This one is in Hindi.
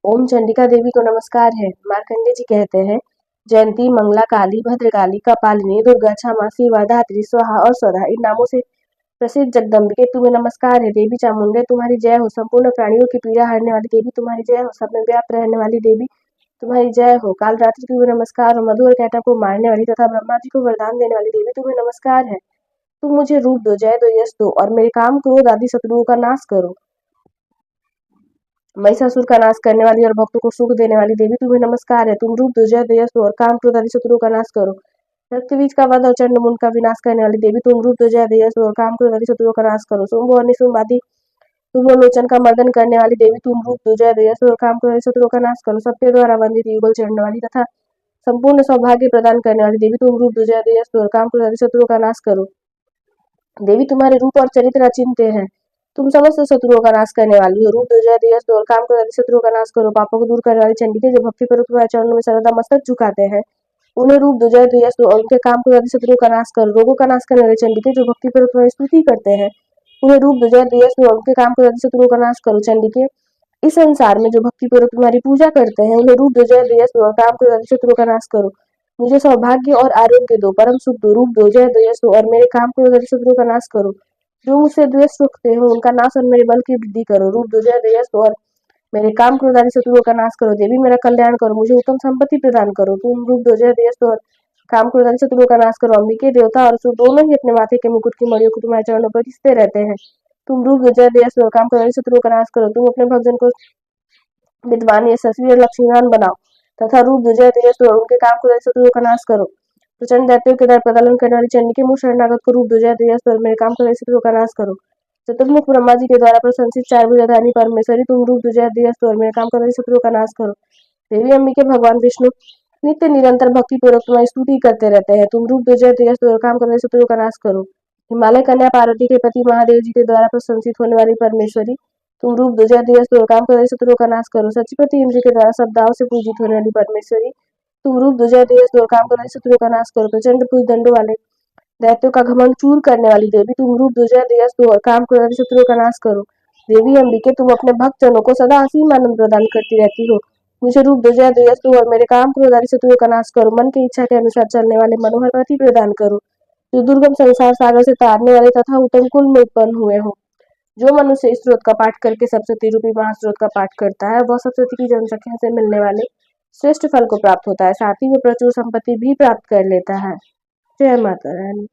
ओम चंडिका देवी को नमस्कार है। मार्कंडे जी कहते हैं, जयंती, मंगला, काली, भद्रकाली, कपालिनी, दुर्गा, क्षमा, शिवा, धात्री, स्वाहा और स्वधा इन नामों से प्रसिद्ध जगदम्बिके तुम्हें नमस्कार है। देवी चामुंडे तुम्हारी जय हो। संपूर्ण प्राणियों की पीड़ा हरने वाली देवी तुम्हारी जय हो। सब में व्याप्त रहने वाली देवी तुम्हारी जय हो। काल रात्रि तुम्हें नमस्कार हो। मधु और कैटव को मारने वाली तथा ब्रह्मा जी को वरदान देने वाली देवी तुम्हें नमस्कार है। तुम मुझे रूप दो, जय दो, यश दो और मेरे काम, क्रोध आदि शत्रुओं का नाश करो। महिषासुर का नाश करने वाली और भक्तों को सुख देने वाली देवी तुम्हें नमस्कार है। तुम रूप दो, जय दो, यश दो और काम, क्रोध आदि शत्रुओं का नाश करो। रक्तबीज का वध और चंडमुंड का विनाश करने वाली देवी तुम रूप दो, जय दो, यश दो और काम, क्रोध आदि शत्रुओं का नाश करो। शुंभ और निशुंभ आदि तुम लोचन का मर्दन करने वाली देवी तुम रूप दो, जय दो, यश दो और काम, क्रोध आदि शत्रुओं का नाश करो। सबके द्वारा वंदित, युगल चढ़ने वाली तथा संपूर्ण सौभाग्य प्रदान करने वाली देवी तुम रूप दो, जय दो, यश दो और काम, क्रोध आदि शत्रुओं का नाश करो। देवी तुम्हारे रूप और चरित्र अचिंत्य हैं। तुम समस्त शत्रुओं का नाश करने वाली हो। रूप दो, जय दो, यश दो और काम, क्रोध आदि शत्रुओं का नाश करो। पापों को दूर करने वाली चंडिके जो भक्ति पूर्वक तुम्हारे चरणों में सर्वदा मस्तक झुकाते हैं, उन्हें रूप दो, जय दो, यश दो और उनके काम, क्रोध आदि शत्रुओं का नाश करो। रोगों का नाश करने वाले चंडिके जो भक्ति पूर्वक तुम्हारी स्तुति करते हैं, उन्हें रूप दो, जय दो, यश दो और उनके काम, क्रोध आदि शत्रुओं का नाश करो। चंडिके इस संसार में जो भक्ति पूर्वक तुम्हारी पूजा करते हैं, उन्हें रूप दो, जय दो, यश दो और काम, क्रोध आदि शत्रुओं का नाश करो। मुझे सौभाग्य और आरोग्य दो, परम सुख दो। रूप दो, जय दो, यश दो और मेरे काम, क्रोध आदि शत्रुओं का नाश करो। जो मुझसे द्वेष रखते हो उनका नाश और मेरे बल की वृद्धि करो। रूप दो, जय दो, यश दो और मेरे काम, क्रोध आदि शत्रुओं का नाश करो। देवी मेरा कल्याण करो, मुझे उत्तम संपत्ति प्रदान करो। तुम रूप दो, जय दो, यश दो और काम, क्रोध आदि शत्रुओं का नाश करो। अंबिके, देवता और असुर दोनों ही अपने माथे के मुकुट की मणियों को तुम्हारे चरणों पर घिसते रहते हैं। तुम रूप दो, जय दो, यश दो और काम, क्रोध आदि शत्रुओं का नाश करो। तुम अपने भक्तजन को विद्वान, यशस्वी और लक्ष्मीवान बनाओ तथा रूप दो, जय दो, यश दो और उनके काम, क्रोध आदि शत्रुओं का नाश करो। प्रचंड दैत्यों के दर प्रदान करने वाली चंडी के मुँह शरणागत को रूप दो, जय दो, यश दो और मेरे काम, क्रोध आदि शत्रुओं का नाश करो। चतुर्मुख ब्रह्मा जी के द्वारा प्रशंसित चार भुजाधारिणी परमेश्वरी तुम रूप दो, जय दो, यश दो और मेरे काम, क्रोध आदि शत्रुओं का नाश करो। देवी अम्बिके भगवान विष्णु नित्य निरंतर भक्ति पूर्वक तुम्हारी स्तुति करते रहते हैं। तुम रूप दो, जय दो, यश दो और काम, क्रोध आदि शत्रुओं का नाश करो। हिमालय कन्या पार्वती के पति महादेव जी के द्वारा प्रशंसित होने वाली परमेश्वरी तुम रूप दो, जय दो, यश दो और काम, क्रोध आदि शत्रुओं का नाश करो। सचिपति इंद्र के द्वारा सब दाव से पूजित होने वाली परमेश्वरी तुम रूप दो, जय दो, यश दो और काम, क्रोध आदि शत्रुओं का नाश करो। प्रचंड भुजदंडों वाले दैत्यों का घमंड चूर करने वाली देवी तुम रूप दो, जय दो, यश दो और काम, क्रोध आदि शत्रुओं का नाश करो। देवी अंबिके तुम अपने भक्त जनों को सदा असीम आनंद प्रदान करती रहती हो। मुझे रूप दो, जय दो, यश दो और मेरे काम, क्रोध आदि शत्रुओं का नाश करो। मन की इच्छा के अनुसार चलने वाले मनोहर पति प्रदान करो, जो दुर्गम संसार सागर से तारने वाले तथा उत्तम कुल में उत्पन्न हुए हो। जो मनुष्य इस स्रोत का पाठ करके सप्तशती रूपी महास्रोत का पाठ करता है, वह सप्तशती की जनसंख्या से मिलने वाले श्रेष्ठ फल को प्राप्त होता है। साथ ही वो प्रचुर संपत्ति भी प्राप्त कर लेता है। जय माता रानी।